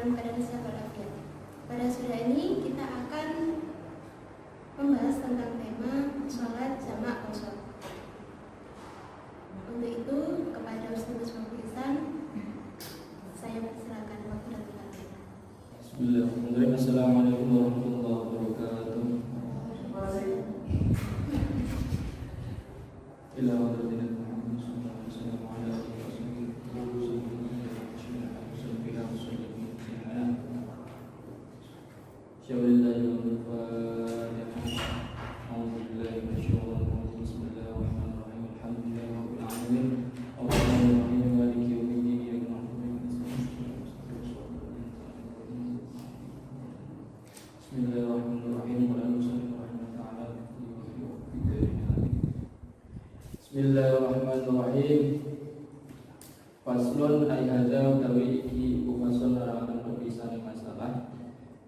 dalam keadaan sehat walafiat. Pada sore ini kita akan membahas tentang tema sholat jamak kosong. Untuk itu kepada Ustaz Muhammad Ihsan saya persilakan waktu dan tempat. Bismillahirrahmanirrahim. Assalamualaikum warahmatullahi wabarakatuh. Ila hadratin Muhammad sallallahu alaihi wasallam wa ala alihi Bismillahirrahmanirrahim. Faslun ay hadza utawi iki faslun larangan perpisahan masalah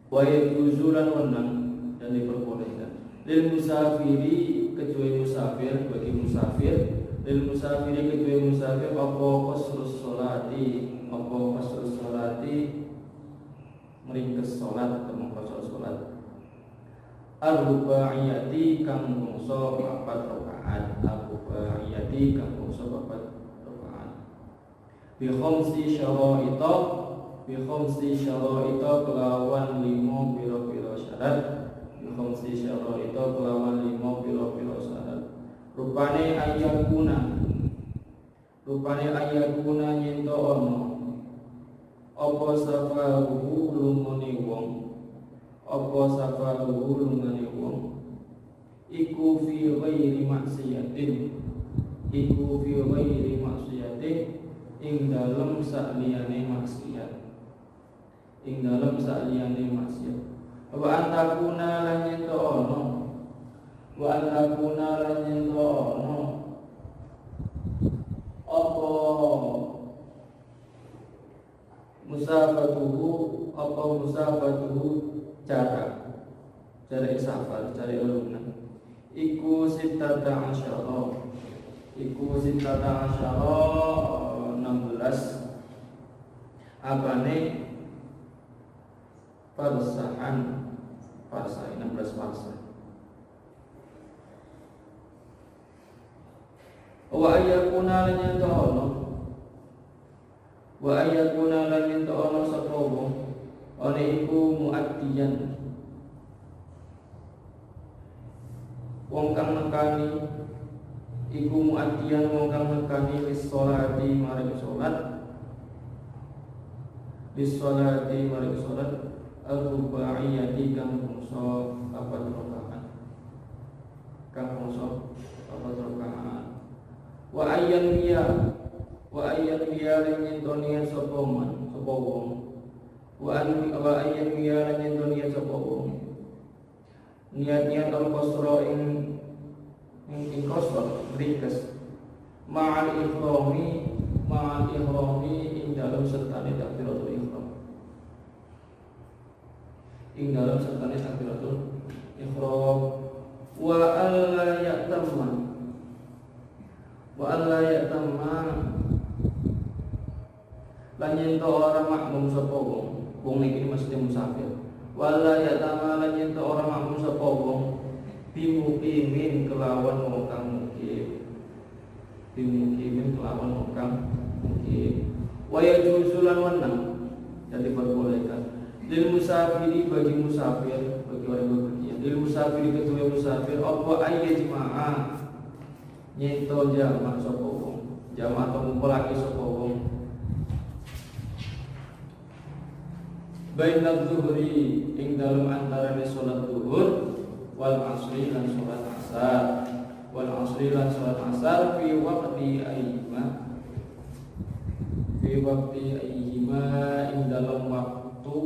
wa yuzulan wenang dan diperbolehkan lil musafiri kecuali musafir bagi musafir lil musafiri kecuali musafir apa qasrus sholati meringkes salat atau mengqasar salat ar-rubaiyati kang bangsa 4 rakaat ar-rubaiyati kang bangsa 4 rakaat bi khamsi syara'ita kelawan 5 pira-pira syarat bi khamsi syara'ita kelawan 5 pira-pira syarat rupane ayakuna nyento ono apa safaruhu lumane wong iku fi ghairi maksiatin ing dalem sakliyane maksiat wa antakuna lan ento ono apa musafatuhu cara safar cara uluna iku sitata asyara 16 abane farsahan 16 farsah wa ayakuna lan yantono sapa wong ana iku muaddiyan wong kang nekani wis sholati maring salat al-rubaiyati kang bangsa 4 rakaat wa ayyan biya lan nyentonian sapa wong niat al-qasra ing qasra ringkes ma'al ihrami ing dalam sertane takbiratul ihram wa alla ya'tamma lan yen ora makmum sapa wong niki mesti musafir wala ya'tamma lan yen ora makmum sapa wong bimuqimin kelawan wong kang mukim wa yajuzulan wenang dan diperbolehkan lil musafiri bagi musafir bagi orang bepergian lil musafiri ketua musafir apa ayyajma'a nyento jamak sapa wong jamak atau ngumpulake sapa wong bainadz zuhri ing dalem antarané salat zuhur wal asri lan salat asar fi waqti ayyima ing dalam waktu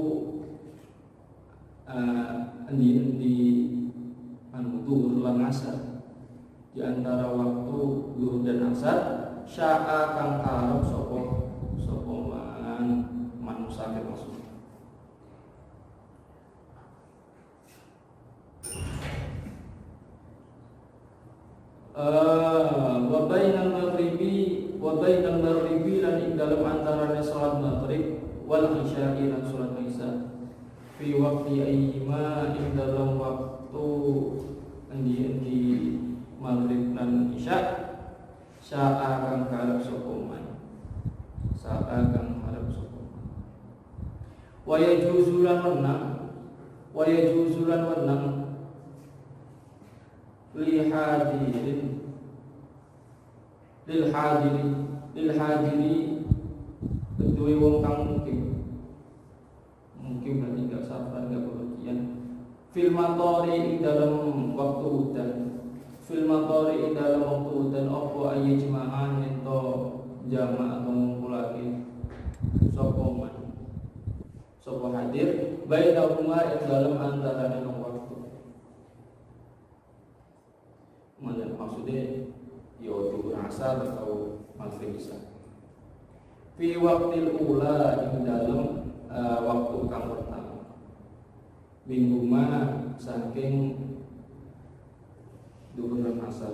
zuhur lan asar di antara waktu zuhur dan asar sya'a kang arep sapa man musafir maksud wa bainal maghribi lan ing dalam antarane salat maghrib wal isya'i lan salat isya fi waqti ayyima ing dalam waktu endi maghrib lan isya sa'a kang karep sapa man wa yajuzu lan wenang lil hadiri kedua wong kang mungkin berarti gak safar gak bepergian fil matori ing dalam waktu udan apa ayi jema'an ento jama' atau ngumpulake sapa hadir bainahuma ing dalam antarané waktu maksudnya yo zuhur asar atau maghrib isya fi waqtil ula ing dalam waktu kang pertama mingguma saking zuhur lan asar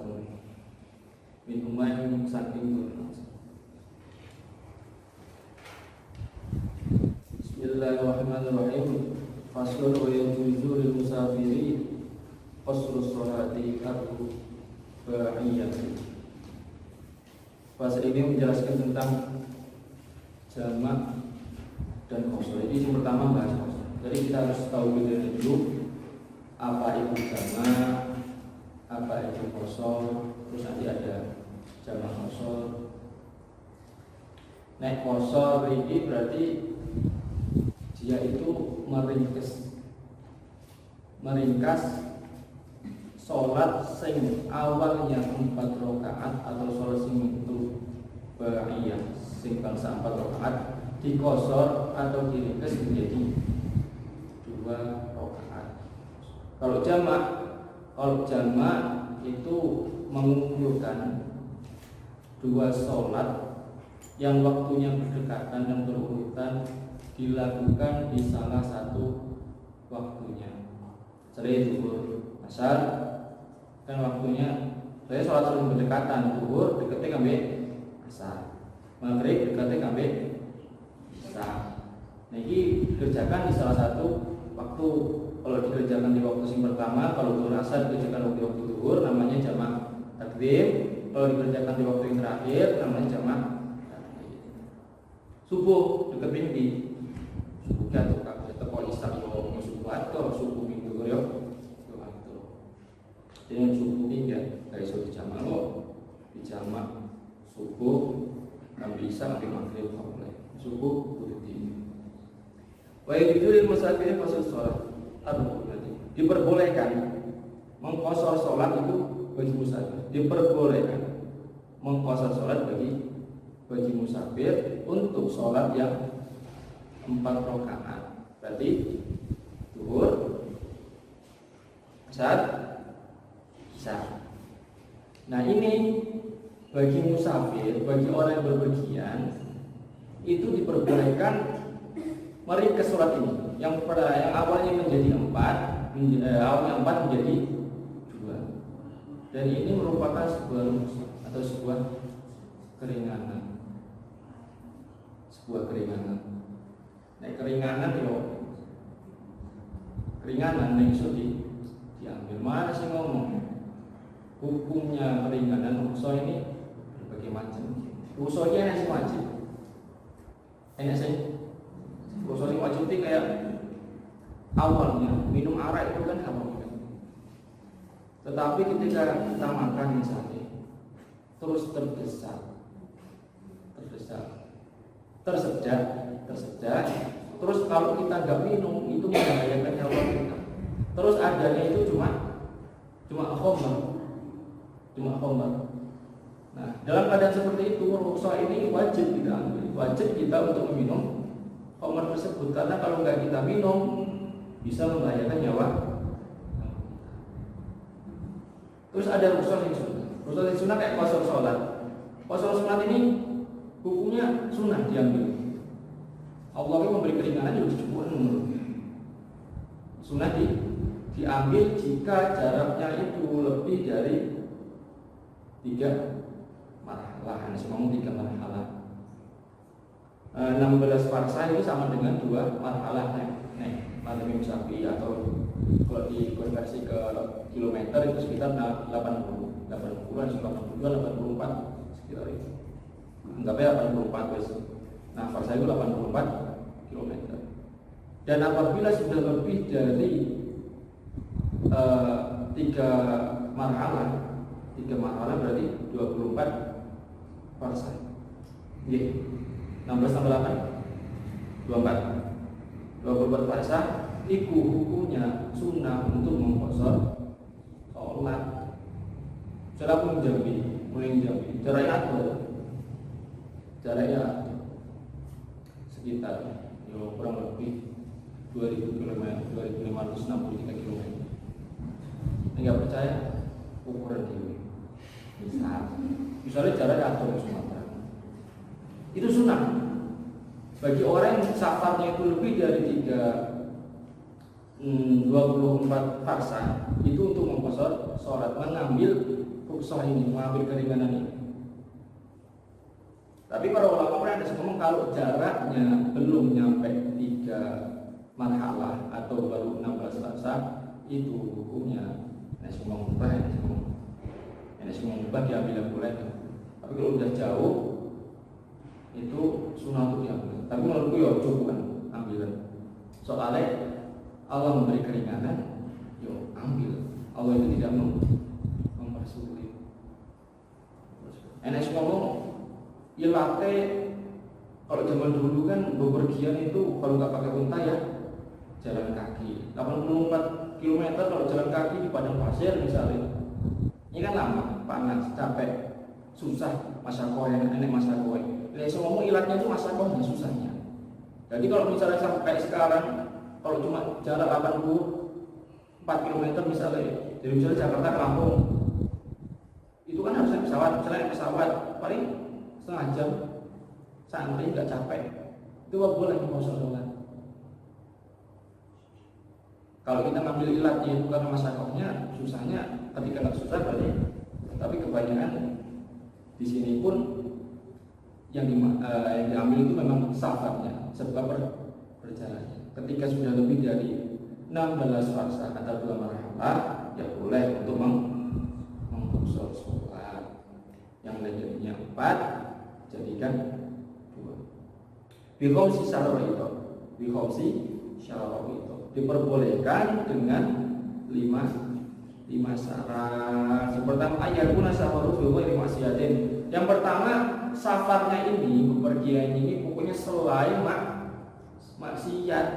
mingguma ing saking zuhur asar. Bismillahirrahmanirrahim. Faslun wa yajuzu lil musafiri qasru sholati arba'iyah. Pasal ini menjelaskan tentang jamak dan qasr. Ini yang pertama bahas qasr. Jadi kita harus tahu dulu apa itu jamak, apa itu qasr, terus nanti ada jamak qasr. Nek qasr ini berarti dia itu meringkas sholat sing awalnya 4 rakaat atau sholat sing itu ba'iyah sing bangsa 4 rakaat dikosor atau diringkas menjadi 2 rakaat. Kalau jamak itu mengumpulkan 2 sholat yang waktunya berdekatan dan berurutan dilakukan di salah satu waktunya. Misalnya zuhur asar kan waktunya saya sholat saling berdekatan, zuhur dekatnya ngambil asar, maghrib dekatnya ngambil isya. Nah ini dikerjakan di salah satu waktu. Kalau dikerjakan di waktu yang pertama, kalau zuhur asar dikerjakan di waktu zuhur namanya jamak takdim. Kalau dikerjakan di waktu yang terakhir namanya jamak takdim. Subuh dekatnya di subuh atau isya atau subuh atau subuh minggu yo dengan subuh tiga kayak subuh jamak di jamak subuh kami bisa di maghrib subuh berarti wa yujuril musafir pasal sholat berarti diperbolehkan mengqasar sholat itu bagi musafir, diperbolehkan mengqasar sholat bagi musafir untuk sholat yang 4 rakaat. Berarti zuhur, asar, isya. Nah ini bagi musafir, bagi orang yang berpergian itu diperbolehkan meringkas sholat ini. Yang awalnya menjadi 4 menjadi 2. Dan ini merupakan sebuah keringanan. Nah keringanan yang bisa diambil. Mana sih ngomong hukumnya keringanan rukhsah ini berbagai macam. Rukhsahnya yang wajib. Enak sih. Rukhsah yang wajib itu kayak awalnya minum arak itu kan haram kan. Tetapi ketika kita makan misalnya terus tersedak, terus kalau kita nggak minum itu membahayakan nyawa kita. Terus adanya itu cuma khamr. Nah, dalam keadaan seperti itu rukhsah ini wajib kita ambil, wajib kita untuk meminum khamr tersebut karena kalau nggak kita minum bisa membahayakan nyawa. Terus ada rukhsah yang sunnah kayak qasar sholat. Qasar sholat ini hukumnya sunnah diambil. Allah itu memberi keringanan juga cukup menurutnya. Sunnah diambil jika jaraknya itu lebih dari 3 marhalah. Semua 3 marhalah. 16 farsa itu sama dengan 2 marhalah Matamim Sapi, atau kalau dikonversi ke kilometer itu sekitar 84 sekitar itu. Anggapnya 84 wes. Nah, farsa itu 84 kilometer. Dan apabila sudah lebih dari 3 marhalah berarti 24 farsa. Nggih. 16 tambah 8 24 farsa iku hukumnya sunnah untuk mengkosor sholat. Cara pun mulai jambi jaraknya sekitar kurang lebih 2000 km, 2563 km. Enggak percaya? Ukuran diri. Misalnya jaraknya atau Sumatera. Itu sunnah. Bagi orang yang safarnya itu lebih dari 24 farsa, itu untuk mengkosor sholat, mengambil rukhsah ini, mengambil keringanan ini. Tapi para ulama pernah ada ngomong kalau jaraknya belum nyampe 3 marhalah atau baru 16 farsa, itu hukumnya ngomong mubah diambil boleh. Tapi kalau udah jauh itu sunnah untuk diambil. Tapi menurutku ya cukup ambilan. Soalnya Allah memberi keringanan, yo ambil. Allah itu tidak mempersulit. Enes ngomong, ilate kalau zaman dulu kan bepergian itu kalau nggak pakai unta ya jalan kaki. 84 km kalau jalan kaki di padang pasir misalnya. Ini kan lama, panas, capek, susah, enek masa kowe. Jadi saya ngomong ilatnya itu masa kohnya susahnya. Jadi kalau misalnya sampai sekarang, kalau cuma jarak 84 km misalnya, jadi misalnya Jakarta ke Lampung, itu kan harus naik pesawat. Misalnya naik pesawat paling setengah jam, santai nggak capek. Itu boleh mengkosor sholat. Kalau kita ngambil ilatnya itu karena masa kohnya, susahnya ketika nggak susah berarti. Tapi kebanyakan di sini pun yang diambil itu memang safarnya, sebab perjalanannya. Ketika sudah lebih dari 16 farsa atau 2 marhalah, ya boleh untuk mengkosor sholat. Yang jadinya 4 jadikan 2. Bihomsi syarah itu diperbolehkan dengan 5 syarat. Yang pertama ayakuna safaru fi ghairi maksiatin. Yang pertama safarnya ini, bepergian ini pokoknya selain maksiat.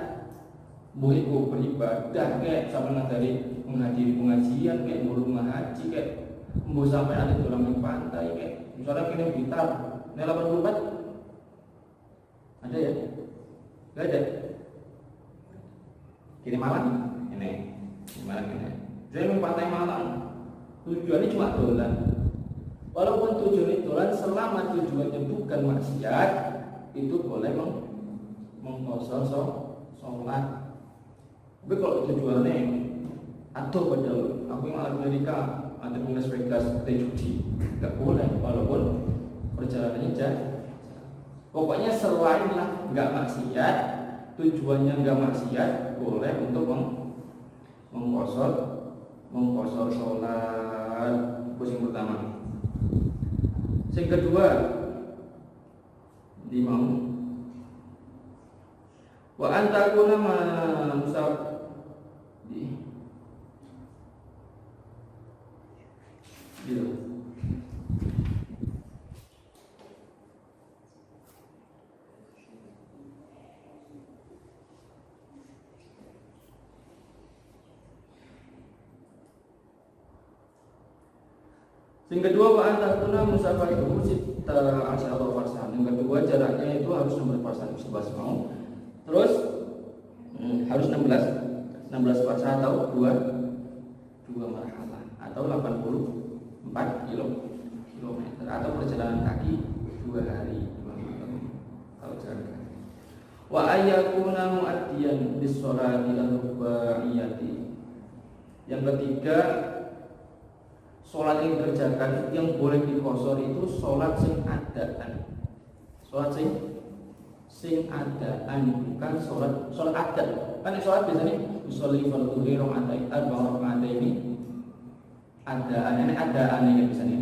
Boleh beribadah kayak sama dari menghadiri pengajian kayak rumah haji kayak mau sampai ada orang di pantai kayak misalnya kini Blitar. Ini 84 ada ya? Gak ada. Kini Malang ini Malang ini. Jadi pantai Malang tujuannya cuma dolan. Walaupun tujuannya dolan, selama tujuannya bukan maksiat, itu boleh mengkosor sholat. Tapi kalau tujuannya atau padahal aku yang Amerika atau di Las Vegas judi, nggak boleh. Walaupun perjalanannya jauh. Pokoknya selain lah nggak maksiat, tujuannya nggak maksiat, boleh untuk mengkosor sholat. Itu yang pertama. Yang kedua, dimau wa antakuna musab gitu. Yang kedua wa antakuna musafah itu asyara farsan. Yang kedua jaraknya itu harus 16 farsan sebas mau. Terus harus 16 farsa atau 2 marhalah atau 84 kilometer atau perjalanan kaki 2 hari 2 malam kalau jalan kaki. Wa ayyakuna muaddiyan bis-sholati al-rubaiyati. Yang ketiga, sholat yang dikerjakan yang boleh dikosor itu sholat sing adaan. Sholat sing adaan bukan sholat adat. Kan sholat biasanya usolli fardhuhri rakaat ini adaan ya biasanya.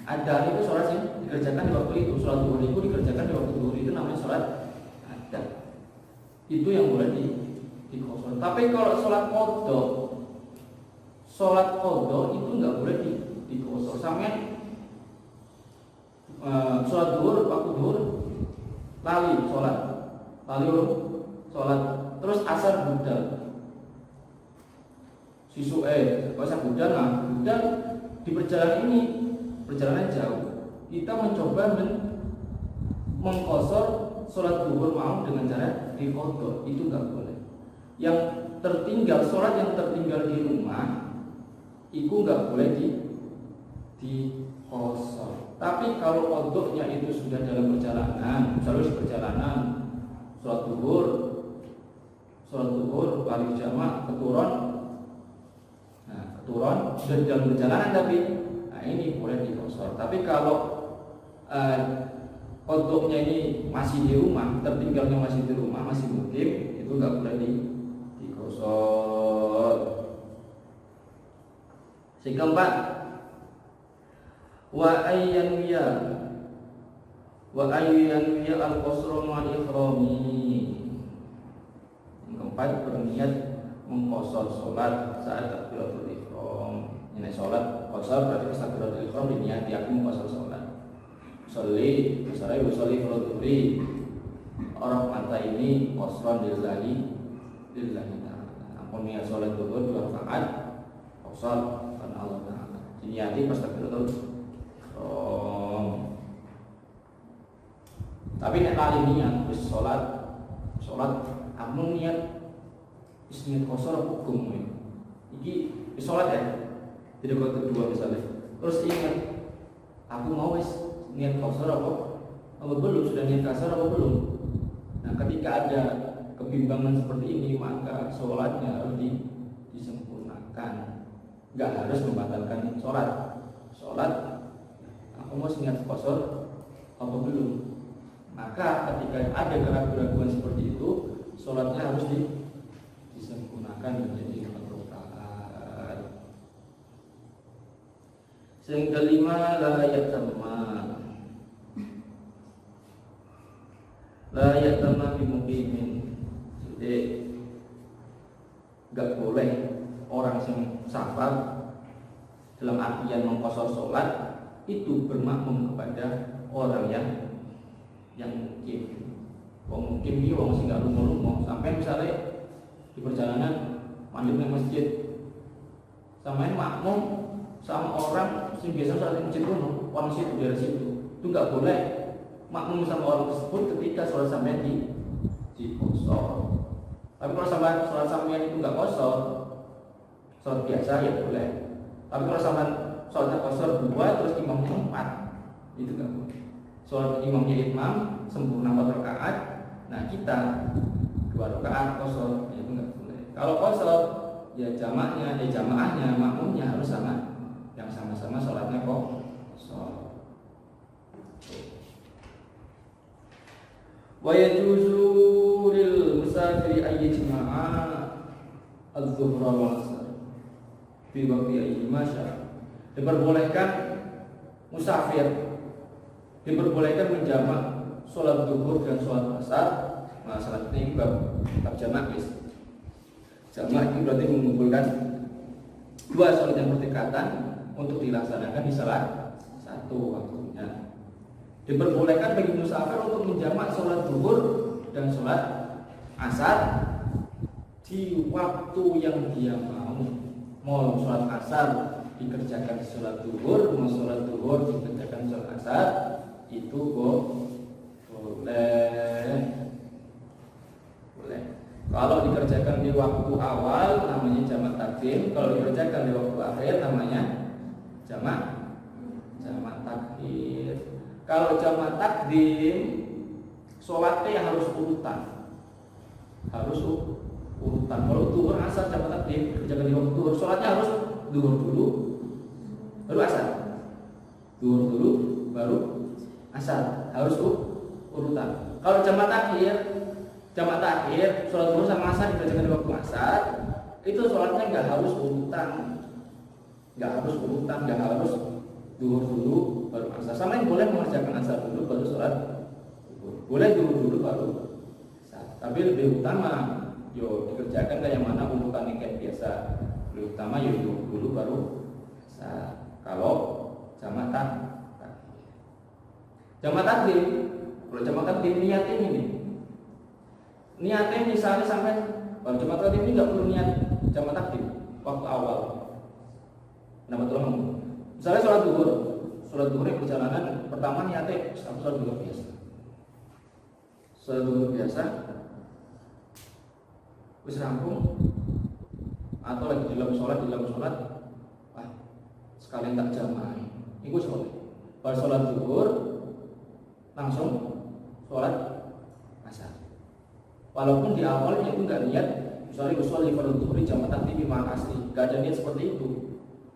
Adaan itu sholat yang dikerjakan di waktu itu, sholat duhur itu dikerjakan di waktu duhur, itu namanya sholat adat. Itu yang boleh dikosor. Tapi kalau sholat qadha itu nggak boleh dikosor. Sampean sholat duhur, waktu duhur lali sholat terus asar budal asar budal. Nah, budal di perjalanan jauh kita mencoba mengkosor sholat duhur mau dengan cara diqadha, itu nggak boleh. Yang tertinggal, sholat yang tertinggal di rumah itu nggak boleh dikosor. Tapi kalau qadhanya itu sudah dalam perjalanan, misalnya di perjalanan sholat duhur balik jamak keturun sudah di dalam perjalanan, tapi ini boleh dikosor. Tapi kalau qadhanya ini masih di rumah, tertinggalnya masih di rumah, masih mukim, itu nggak boleh dikosor. Yang keempat, wa ayyanwiya al-qasra ma'al ikhrami. Yang keempat, berniat mengqasar salat saat takbiratul ihram. Ini salat qasar berarti pas takbiratul ihram diniati aku mengqasar salat. Usolli fardhuhri orang mata ini qasran lillahi ta'ala. Ampun niat salat duhur 2 rakaat qasar karena Allah Ta'ala. Diniati pas takbiratul tapi nek lali niat wis salat amun niat wis niat qasar hukum iki wis salat ya di rakaat kedua misalnya, terus ingat aku mau wis niat qasar apa belum, sudah niat qasar apa belum. Nah, ketika ada kebimbangan seperti ini maka sholatnya harus disempurnakan, nggak harus membatalkan sholat. Aku mau niat qasar apa belum, maka ketika ada keraguan seperti itu sholatnya harus disempurnakan menjadi 4 rakaat. Yang kelima, la yatamma bi muqimin. Jadi enggak boleh orang yang safar dalam artian mengqasar sholat itu bermakmum kepada orang yang mukim. Wong mukim iki wong sing gak lunga-lunga, sampai misalnya di perjalanan mandek nang masjid, sampean makmum sama orang sing biasa sholat di masjid kuno, orang situ dari situ. Itu enggak boleh makmum sama orang tersebut ketika sholat sampean di qasar. Tapi kalau sholat sampean itu enggak qasar, sholat biasa ya boleh. Tapi kalau sampean sholatnya qasar 2 terus imamnya 4, itu enggak boleh. Sholat imamnya itmam sempurna 4 rakaat, nah kita 2 rakaat qasar, itu enggak boleh. Kalau qasar ya jamaahnya makmumnya harus sama, yang sama-sama sholatnya qasar. Wa yajuzu lil musafiri ay yajma'a adz-dhuhra wal 'asr fi waqti ayyi masya. Diperbolehkan musafir menjamak sholat zuhur dan sholat asar. Nah, salat ini bab jamak guys. Jamak itu berarti mengumpulkan 2 sholat yang berdekatan untuk dilaksanakan di salat satu waktunya. Diperbolehkan bagi musafir untuk menjamak sholat zuhur dan sholat asar di waktu yang dia mau. Mau sholat asar dikerjakan sholat zuhur, mau sholat zuhur dikerjakan sholat asar, itu boleh. Kalau dikerjakan di waktu awal namanya jamak takdim, kalau dikerjakan di waktu akhir namanya jamak takhir. Kalau jamak takdim, sholatnya harus urutan. Kalau zuhur asar jamak takdim dikerjakan di waktu zuhur, sholatnya harus zuhur dulu baru asar, zuhur dulu baru asar, harus urutan. Kalau jamak takhir sholat zuhur sama asar dikerjakan di waktu asar, itu sholatnya nggak harus urutan, nggak harus zuhur dulu baru asar. Sama yang boleh mengerjakan asar dulu baru sholat zuhur, boleh zuhur dulu baru asar. Tapi lebih utama dikerjakan kayak mana urutannya kayak biasa. Lebih utama zuhur dulu baru asar. Kalau jamak takdim, kalau jamak takdim niatnya ini. Niatnya misalnya sampai kalau jamak takdim ini nggak perlu niat jamak takdim waktu awal. Kenapa tolong? Misalnya sholat zuhur yang perjalanan pertama niatnya sholat zuhur biasa. Sholat zuhur biasa, wis rampung atau lagi di dalam sholat, sekalian tak jamaah. Itu sholat. Pada sholat zuhur langsung sholat asar. Walaupun di awalnya itu nggak niat, misalnya usolli fardhu zuhri jamak takdim ma'al asri, nggak ada niat seperti itu.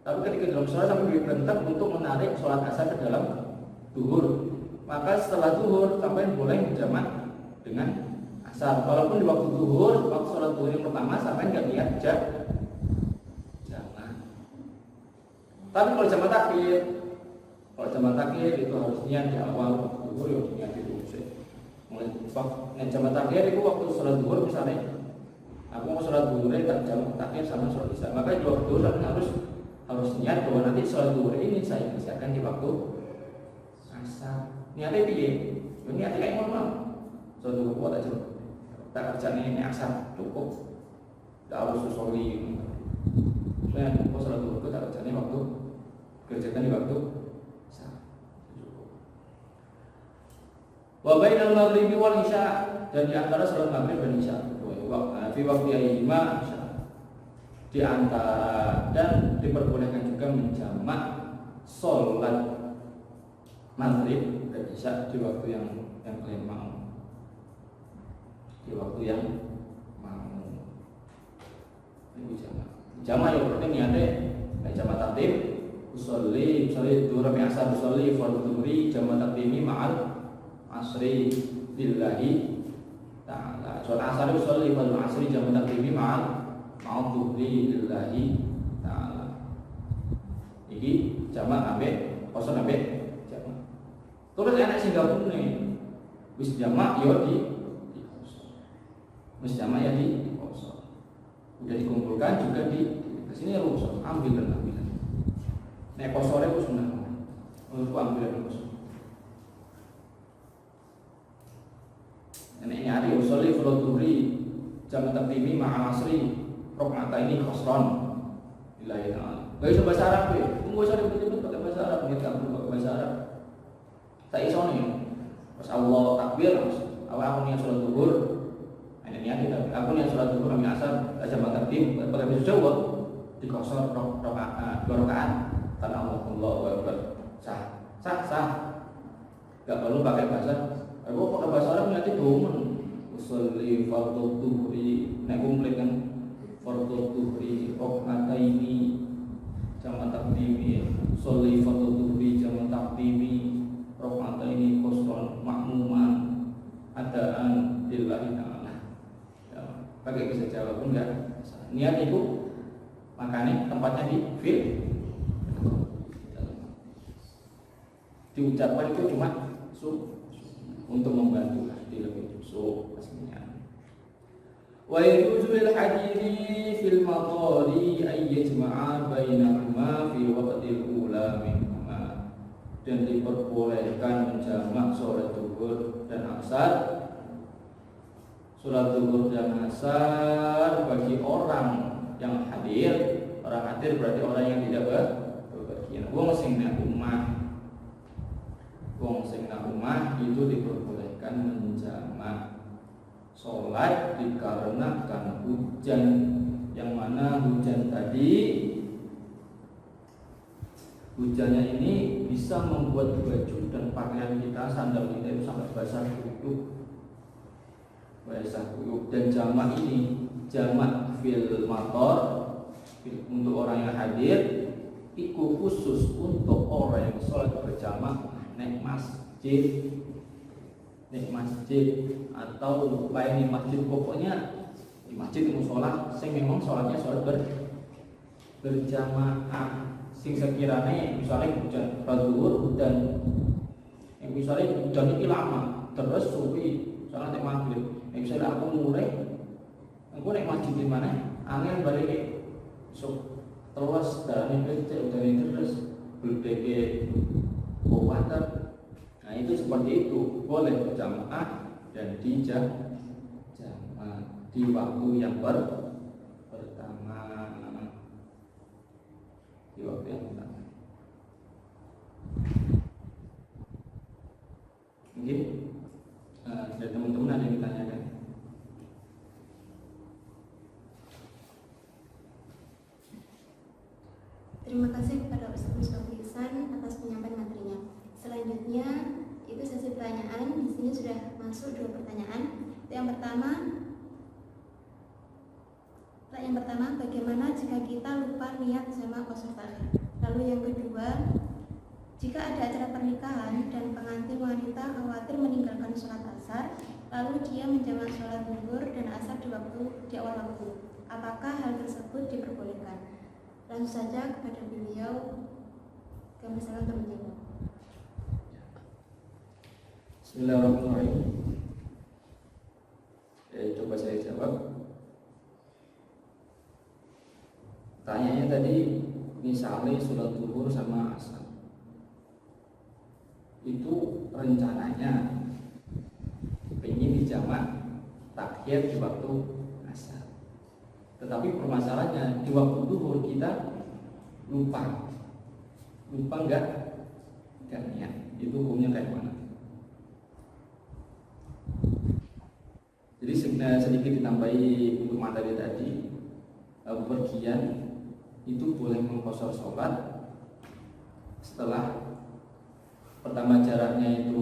Tapi ketika dalam sholat sampai diperintah untuk menarik sholat asar ke dalam zuhur, maka setelah zuhur sampai boleh jamak dengan asar. Walaupun di waktu zuhur, waktu sholat zuhur yang pertama sampai nggak niat jamak. Tapi kalau jamak takhir itu harus niat di awal waktu zuhur, ya niat itu. Mulai jamak takhir itu waktu sholat zuhur misalnya, aku mau sholat zuhur tak jamak takhir sama sholat isya, maka di waktu zuhur harus niat bahwa nanti sholat zuhur ini saya kerjakan di waktu asar. Niatnya piye? Niatnya kayak normal. Sholat zuhur kuat aja, tak kerjaan ini asar cukup, tak harus usolli. Saya mau sholat zuhur itu tak kerjaan waktu kerjakan di waktu asar. Wa bainal maghribi wal isya, dan di antara salat maghrib dan isya. Fi waqti al-jima' di antara, dan diperbolehkan juga menjamak salat maghrib dan isya di waktu yang kalian mau. Di waktu yang mau. Ini jamak ya berarti niatnya jamak takdim usolli zuhur bi asar usolli fardhu zuhri jamak takdimi ma'al asri billahi ta'ala. Sholat asar usolli fardhu asri jamak takdimi ma'al zuhri billahi ta'ala. Iki jamak ambek kosong ambek jamak. Terus enak sing gabungne. Wis jamak yo di kosong. Wis jamak ya di kosong. Udah dikumpulkan juga di sini rusak, ambil dan ambil. Nek kosore ku sunah. Menurutku ambil dan kosong. Nek nyari usolli fardhu zuhri jamak takdimi ma'al asri rakaat ini khosron lillahi ta'ala. Gak bisa bahasa Arab ya, tunggu usah ribet-ribet pakai bahasa Arab, ingat kamu pakai bahasa Arab. Tak iso nih, pas Allah takbir, aku niat sholat zuhur, ini niat kita, aku niat sholat zuhur kami asar, jamak takdim, pakai bahasa Jawa, dikosor rakaat, 2 rakaat, karena Allahu Akbar, sah. Gak perlu pakai bahasa, aku pakai bahasa Arab niatnya domen, usolli fardhu zuhri, nek komplit kan. Fardhu zuhri rakaataini jamak takdimi sholli fardhu zuhri jamak takdimi rakaataini qasran ma'muman adaan lillahi ta'ala. Ya, pakai bahasa Jawa pun enggak. Niat itu makanya tempatnya di fil diucapkan itu cuma untuk membantu di lebih aslinya. Wa yajuzu lil hadiri fil matari ay yajma'a bainahuma fi waqtil ula minhuma, dan diperbolehkan menjamak sholat zuhur dan asar, sholat zuhur dan asar bagi orang yang hadir. Orang hadir berarti orang yang tidak berbagian. Wong sing nang omah itu diperbolehkan menjamak sholat dikarenakan hujan, yang mana hujan tadi hujannya ini bisa membuat baju dan pakaian kita, sandal kita itu sampai basah kuyup. Dan jamak ini jamak fil mator untuk orang yang hadir itu khusus untuk orang yang sholat berjamaah nek masjid. ning masjid atau lupa ning masjid, pokoknya di masjid musola sing memang sholatnya sholat berjamaah, sing sekiranya misalnya hujan zuhur dan yang misalnya hujan ini lama terus suwi sholat maghrib, yang misalnya aku mulai aku naik masjid di mana angin balik sok terus dalam itu udah itu terus berdeke water. Nah itu seperti itu, boleh berjamaah dan di jamaah di waktu yang pertama, di waktu yang pertama. Mungkin dari teman-teman ada yang ditanyakan. Terima kasih kepada Ustaz Mustafi Ihsan atas penyampaian materinya. Selanjutnya itu sesi pertanyaan. Di sini sudah masuk 2 pertanyaan. Yang pertama, bagaimana jika kita lupa niat jamaah qashar takhir? Lalu yang kedua, jika ada acara pernikahan dan pengantin wanita khawatir meninggalkan sholat asar, lalu dia menjamak sholat zuhur dan asar di awal waktu, apakah hal tersebut diperbolehkan? Langsung saja kepada beliau, kami silakan untuk menjawab. Bismillahirrahmanirrahim. Coba saya jawab. Tanyanya tadi, misalnya sholat zuhur sama asar itu rencananya pengen dijamak takhir di waktu asar, tetapi permasalahannya di waktu zuhur kita lupa enggak niat, itu hukumnya kayak mana? Jadi sedikit ditambahi untuk materi tadi, bepergian itu boleh mengqashar sholat setelah pertama jaraknya itu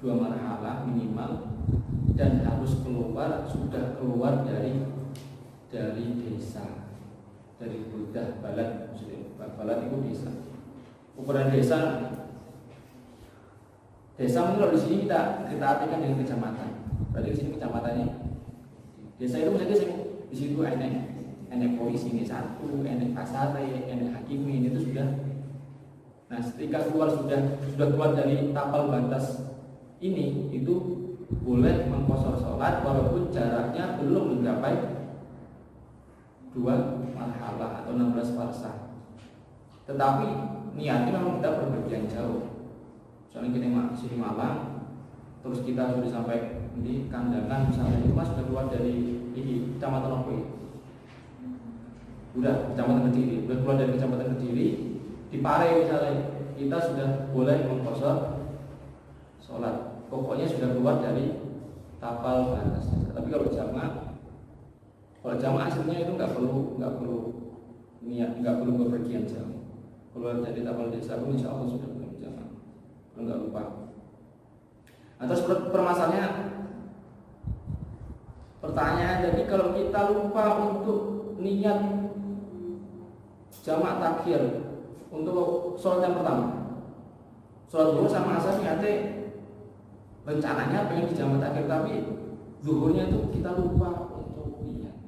2 marhalah minimal dan harus sudah keluar dari desa, dari buldah balad. Balad itu desa. Ukuran desa menurut di sini kita artikan dengan kecamatan. Berarti di sini kecamatannya. Desa itu misalnya di situ enek polisi ini 1, enek pasare, enek hakim ini itu sudah. Nah, ketika sudah keluar dari tapal batas ini, itu boleh mengqashar sholat walaupun jaraknya belum mencapai 2 marhalah atau 16 farsah. Tetapi niatnya memang kita berpergian jauh. Misalnya kita masih Malang, terus kita sudah sampai di Kandangan misalnya, itu mas sudah keluar dari ini kecamatan apa? Udah kecamatan Kediri, udah keluar dari kecamatan Kediri, di Pare misalnya, kita sudah boleh mengqashar sholat. Pokoknya sudah keluar dari tapal batas. Tapi kalau jamaah aslinya itu nggak perlu niat, nggak perlu bepergian jauh. Keluar dari tapal desa pun insya Allah sudah boleh jamaah, kalau nggak lupa. Atau permasalahannya, pertanyaan jadi kalau kita lupa untuk niat jamak takhir untuk sholat yang pertama, sholat zuhur sama asar niatnya rencananya pengen di jamak takhir, tapi zuhurnya itu kita lupa untuk niat,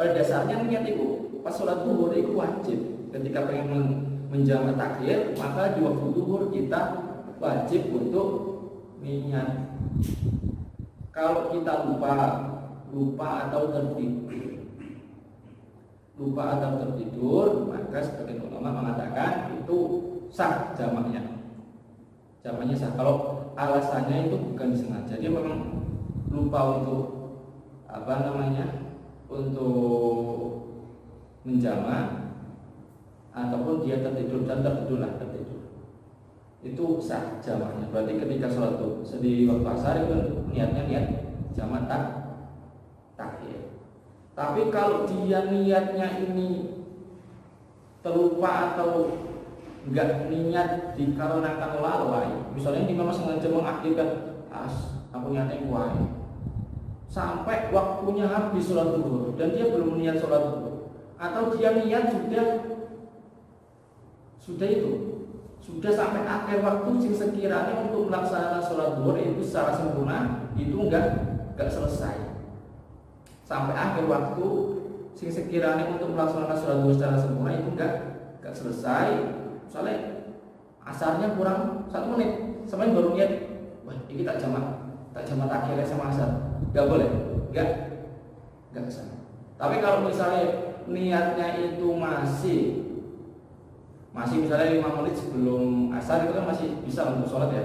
pada dasarnya niat itu pas sholat zuhur itu wajib. Ketika pengen menjamak takhir, maka di waktu zuhur kita wajib untuk niat. Kalau kita lupa atau tertidur, maka sebagian ulama mengatakan itu sah jamaknya sah. Kalau alasannya itu bukan disengaja, dia memang lupa untuk untuk menjamak, ataupun dia tertidur, itu sah jamaknya. Berarti ketika sholat tuh di waktu asar itu niat jamak takhir. Tapi kalau dia niatnya ini terlupa atau enggak niat dikarenakan lalai, misalnya dia memang sengaja mengakhirkan aku niatnya kuai sampai waktunya habis sholat zuhur dan dia belum niat sholat zuhur, atau dia niat sudah sudah sampai akhir waktu sing sekiranya untuk melaksanakan sholat zuhur itu secara sempurna itu enggak selesai. Sampai akhir waktu sing sekiranya untuk melaksanakan sholat zuhur secara sempurna itu enggak selesai. Misalnya asarnya kurang 1 menit, sampai baru niat, wah ini tak jamak akhirnya sama asar, enggak boleh, enggak sama. Tapi kalau misalnya niatnya itu masih misalnya 5 menit sebelum asar, itu kan masih bisa untuk sholat ya,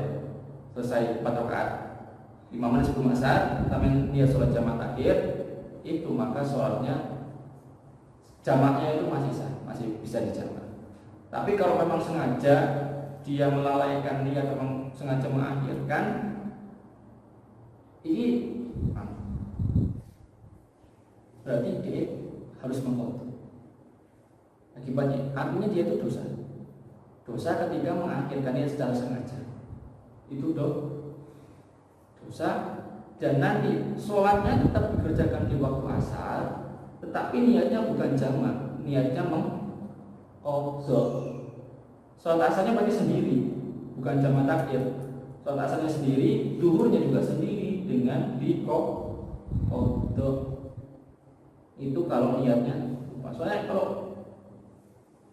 selesai 4 rakaat 5 menit sebelum asar, tapi niat sholat jamak akhir itu, maka sholatnya jamaknya itu masih sah, masih bisa dijamak. Tapi kalau memang sengaja dia melalaikan niat atau sengaja mengakhirkan, ini berarti dia harus mengkodok. Akibatnya, artinya dia itu dosa ketika mengakhirkannya secara sengaja. Itu dosa, dan nanti sholatnya tetap dikerjakan di waktu asar, tetapi niatnya bukan jamak, niatnya mengkodok. Sholat asarnya berarti sendiri, bukan jamak takhir. Sholat asarnya sendiri, duhurnya juga sendiri dengan dikodok. Itu kalau niatnya. Soalnya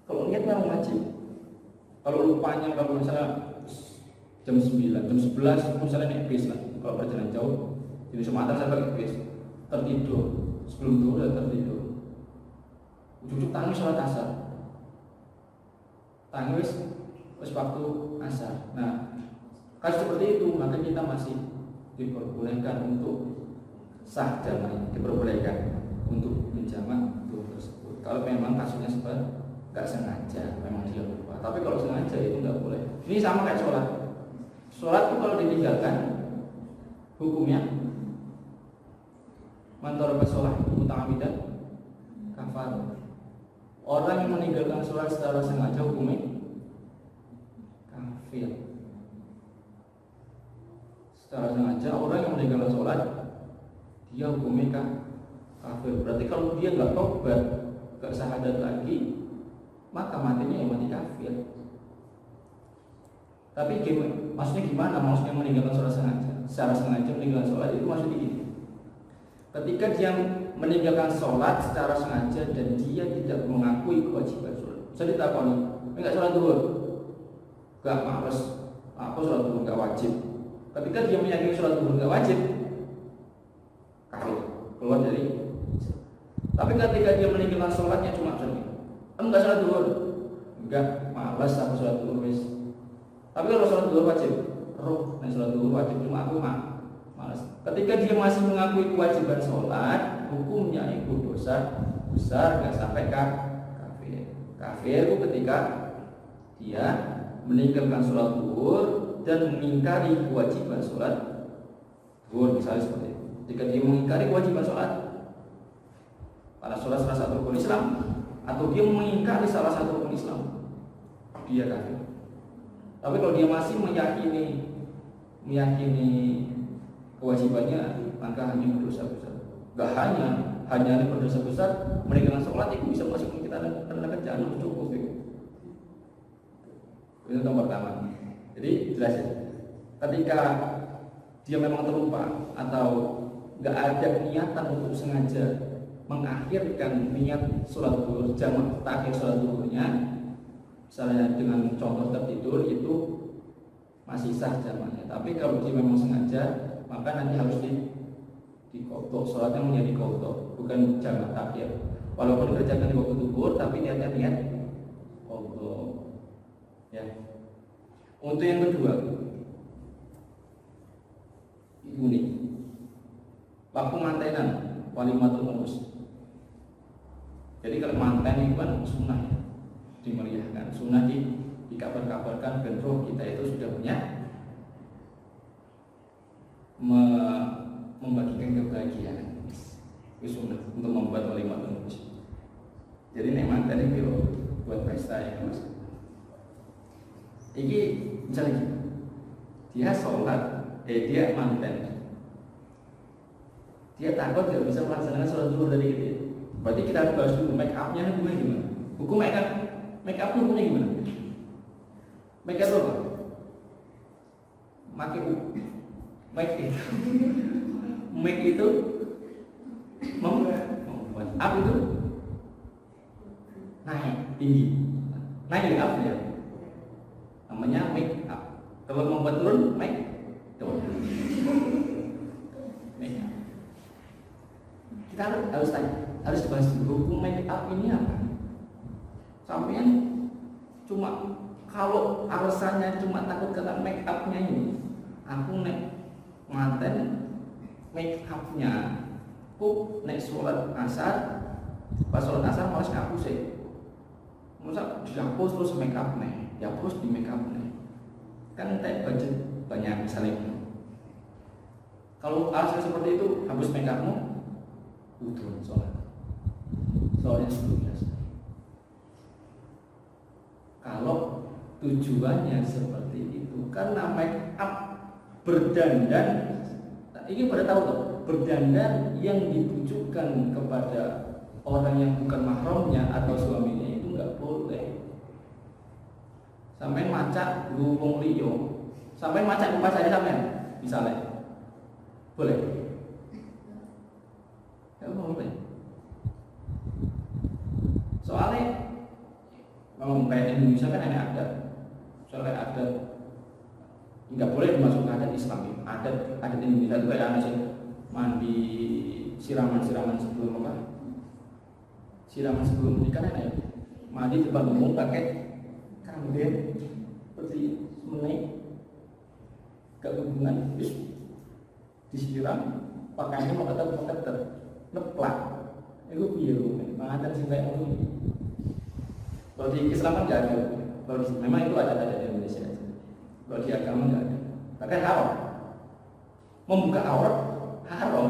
kalau niat memang wajib. Kalau lupanya, kalau misalnya jam 9, jam 11 misalnya naik bis lah, kalau perjalanan jauh dari Sumatera saya pakai bis, tertidur sebelum duhur dan tertidur, ujung-ujung tangi sholat asar, tangi wis waktu asar. Nah, kalau seperti itu maka kita masih diperbolehkan untuk sah jamak, diperbolehkan untuk menjamak duhur tersebut. Kalau memang kasusnya seperti nggak sengaja, memang dia lupa. Tapi kalau sengaja itu nggak boleh. Ini sama kayak sholat. Sholat itu kalau ditinggalkan, hukumnya man taraka sholat muta'ammidan kafar. Orang yang meninggalkan sholat secara sengaja hukumnya kafir. Secara sengaja orang yang meninggalkan sholat, dia hukumnya kafir. Berarti kalau dia nggak tobat, nggak syahadat lagi, maka matinya yang mati kafir. Tapi maksudnya gimana? Maksudnya meninggalkan sholat sengaja, secara sengaja meninggalkan sholat itu maksudnya gini. Ketika dia meninggalkan sholat secara sengaja dan dia tidak mengakui kewajiban sholat, saya ditakoni, enggak sholat duhur, enggak males, aku sholat duhur enggak wajib. Ketika dia meyakini sholat duhur enggak wajib, kafir, keluar dari. Tapi ketika dia meninggalkan sholatnya cuma enggak sholat duhur, enggak, malas aku sholat duhur wis. Tapi kalau sholat duhur wajib, roh, nah sholat duhur wajib cuma aku malas. Ketika dia masih mengakui kewajiban sholat, hukumnya itu dosa besar, nggak sampai kafir. Kafir itu ketika dia meninggalkan sholat duhur dan mengingkari kewajiban sholat duhur, misalnya seperti itu. Jika dia mengingkari kewajiban sholat, karena sholat salah satu rukun Islam, atau dia mengingkari salah satu rukun Islam, dia kafir. Tapi kalau dia masih meyakini kewajibannya, maka hanya berdosa besar. Gak hanya berdosa besar, meninggalkan sholat itu bisa masuk kita neraka jahanam, cukup itu. Itu yang pertama. Jadi jelas ya. Ketika dia memang terlupa atau gak ada niatan untuk sengaja mengakhirkan niat sholat duhur, jamak takhir sholat duhurnya, misalnya dengan contoh tertidur, itu masih sah jamaknya. Tapi kalau dia memang sengaja, maka nanti harus dikodok, sholatnya menjadi kodok, bukan jamak takhir. Walaupun dikerjakan di waktu duhur, tapi niatnya niat kodok. Ya. Untuk yang kedua, ini waktu mantenan walimatul urus. Jadi kalau manten itu kan sunnah ya, dimeriahkan, sunnah dikabar-kabarkan dan roh kita itu sudah punya membagikan kebahagiaan. Itu sunnah untuk membuat walimatul urus. Jadi nek manten itu buat pesta ya Mas. Ini misalnya dia sholat, dia manten, dia takut tidak bisa melaksanakan sholat zuhur dari gitu. Berarti kita harus bahas dulu make upnya hukumnya gimana? Hukum make up hukumnya gimana? Make up apa? Make itu make itu membuat up itu naik tinggi, naik up ya, namanya make up. Kalau membuat turun make down. Make up. Kita harus tanya, harus dibahas dulu hukum make up ini apa? Sampai cuma kalau alasannya cuma takut karena make upnya ini, aku ngaten make upnya, aku sholat asar, pas sholat asar malas ngapus sih, masa dihapus terus make up dihapus di make up kan tak budget banyak misalnya. Kalau alasan seperti itu hapus make upmu, udah sholat, soalnya sebelum biasa. Kalau tujuannya seperti itu karena make up berdandan, ini pada tahu loh, berdandan yang ditujukan kepada orang yang bukan mahramnya atau suaminya itu nggak boleh. Sampai maca wong liya, sampai maca muka saya sampean misalnya boleh? Nggak boleh. Soalnya memang kayak Indonesia kan ada adat. Soalnya adat nggak boleh dimasukkan adat Islam. Adat Indonesia itu kayak anak sih mandi siraman sebelum apa? Siraman sebelum nikah kan ya. Mandi depan umum pakai kambing seperti semenit gak hubungan disiram pakaiannya mau kata neplak itu biru adat sih kayak ini. Kalau di Islam kan nggak ada. Kalau memang itu ada di Indonesia. Kalau di agama nggak ada. Bahkan haram. Membuka aurat haram.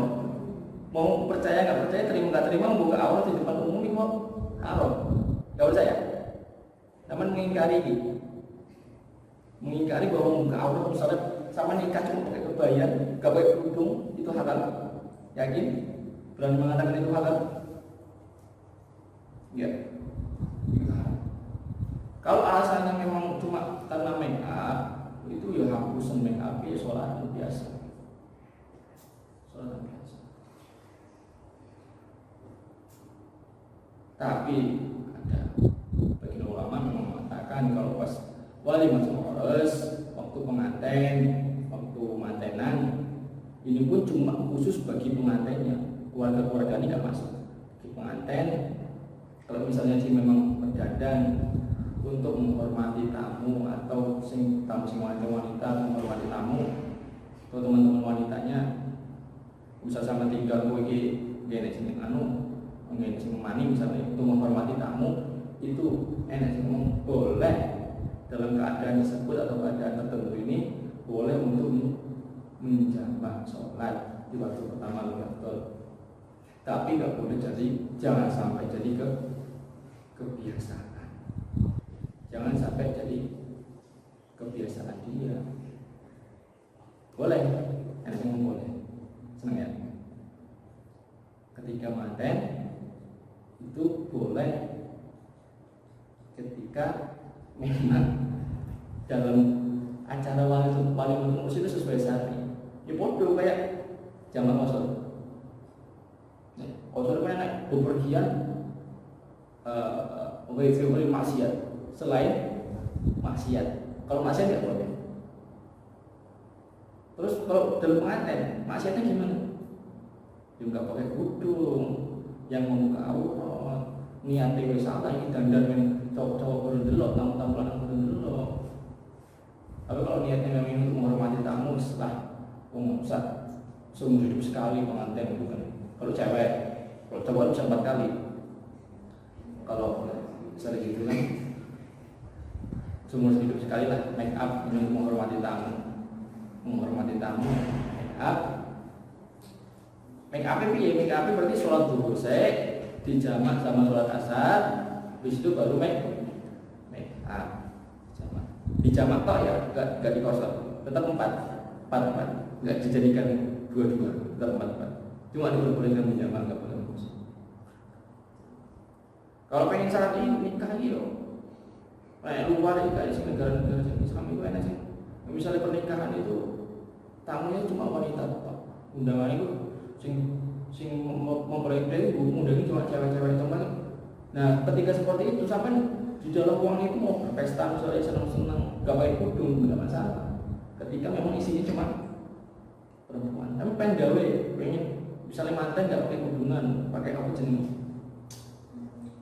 Mau percaya nggak percaya, terima nggak terima, membuka aurat di depan umum itu haram. Nggak percaya. Namun mengingkari bahwa membuka aurat misalnya sama nikah cuma pakai kebaya, nggak pakai kerudung itu halal. Yakin? Berani mengatakan itu halal? Ya. Kalau alasannya memang cuma karena make up, itu ya hapusan make up ya sholat biasa. Sholat biasa. Tapi ada bagi ulama memang mengatakan kalau pas walimatul urus, waktu pengantin, waktu mantenan, ini pun cuma khusus bagi pengantinnya. Keluarga-keluarga ini nggak masuk. Bagi pengantin, kalau misalnya sih memang berdandan untuk menghormati tamu atau tamu wanita menghormati tamu atau teman-teman wanitanya bisa sama tinggal gue gini sini gini sini mani misalnya untuk menghormati tamu itu enak sih boleh dalam keadaan tersebut atau keadaan tertentu ini boleh untuk menjamak sholat di waktu pertama betul, tapi nggak boleh jangan sampai jadi kebiasaan. Jangan sampai jadi kebiasaan dia. Boleh, enak boleh. Senang ya. Ketika manten itu boleh ketika memang dalam acara wali itu sesuai syar'i. Ya bodoh kayak jamak kosor. Kosor kan enak bepergian maksiat. Selain maksiat, kalau maksiat nggak boleh. Terus kalau dalam pengantin, maksiatnya gimana? Ya nggak pakai kerudung, yang membuka aurat, niatnya salah ini dandan yang cowok-cowok berdelok, tamu-tamu berdelok. Tapi kalau niatnya memang untuk menghormati tamu setelah Ustaz seumur hidup sekali pengantin itu kan. Kalau cewek, kalau cowok bisa 4 kali. Kalau misalnya gitu kan. Seumur hidup sekali lah make up untuk menghormati tamu, make up make up berarti sholat duhur dijamak sama sholat asar, habis itu baru make up dijamak toh ya, nggak dikosor, tetap 4 nggak dijadikan 2 tetap 4 cuma diperbolehkan menjamak, nggak boleh kosor. Kalau pengen syarat ini nikah Kayak luar ya kayak negara-negara Islam itu enak sih. Misalnya pernikahan itu tamunya cuma wanita tok. Undangan itu sing memperoleh undangan cuma cewek-cewek teman. Nah, ketika seperti itu sampai di dalam ruang itu mau berpesta misalnya senang-senang gak pakai kudung nggak masalah. Ketika memang isinya cuma perempuan, tapi pengen gawe, pengen misalnya mantan nggak pakai kudungan, pakai apa jenis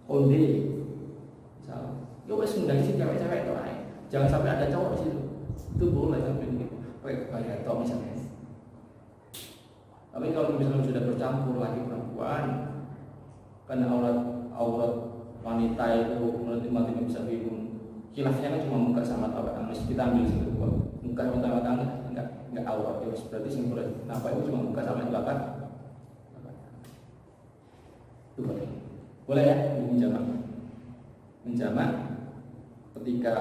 konde, misalnya, yo wes undang sih cewek-cewek itu aja, jangan sampai ada cowok di situ, itu boleh sampai pakai kebaya atau misalnya. Tapi kalau misalnya sudah bercampur laki perempuan, karena aurat wanita itu nanti bisa bingung. Khilafnya kan cuma muka sama tapak tangan, kita ambil sih kedua, muka sama tapak tangan enggak aurat ya, berarti simpul. Kenapa itu cuma muka sama tapak? Itu boleh ya, menjamak ketika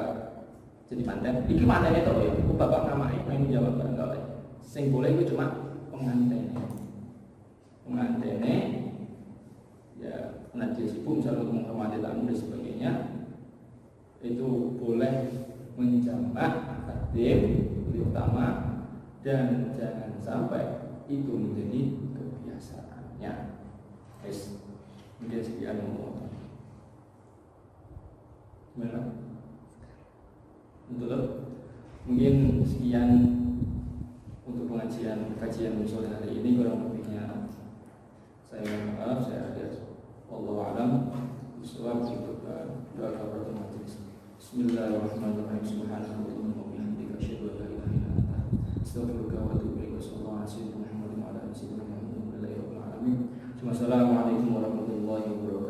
jadi manten. Iki manten itu ya, aku bapak namanya main menjamak bareng kau. Sing boleh itu cuma pengantinnya ya nanti sibuk misalnya untuk menghormati tamu dan sebagainya itu boleh menjamak takdim utama dan jangan sampai itu menjadi kebiasaannya. Guys, mungkin sekian yang gimana? Mungkin sekian untuk kajian sore hari ini, kurang lebihnya saya mohon maaf, saya akhir. Wallahu a'lam bishawab. Untuk doa kafaratul majelis. Bismillahirrahmanirrahim. Subhanallah wa bihamdihi asyhadu an la ilaha illa anta astaghfiruka wa atubu ilaik. Wassallallahu ala sayyidina Muhammadin wa ala alihi sayyidina Muhammadin wa rabbil alamin. Wassalamualaikum warahmatullahi wabarakatuh.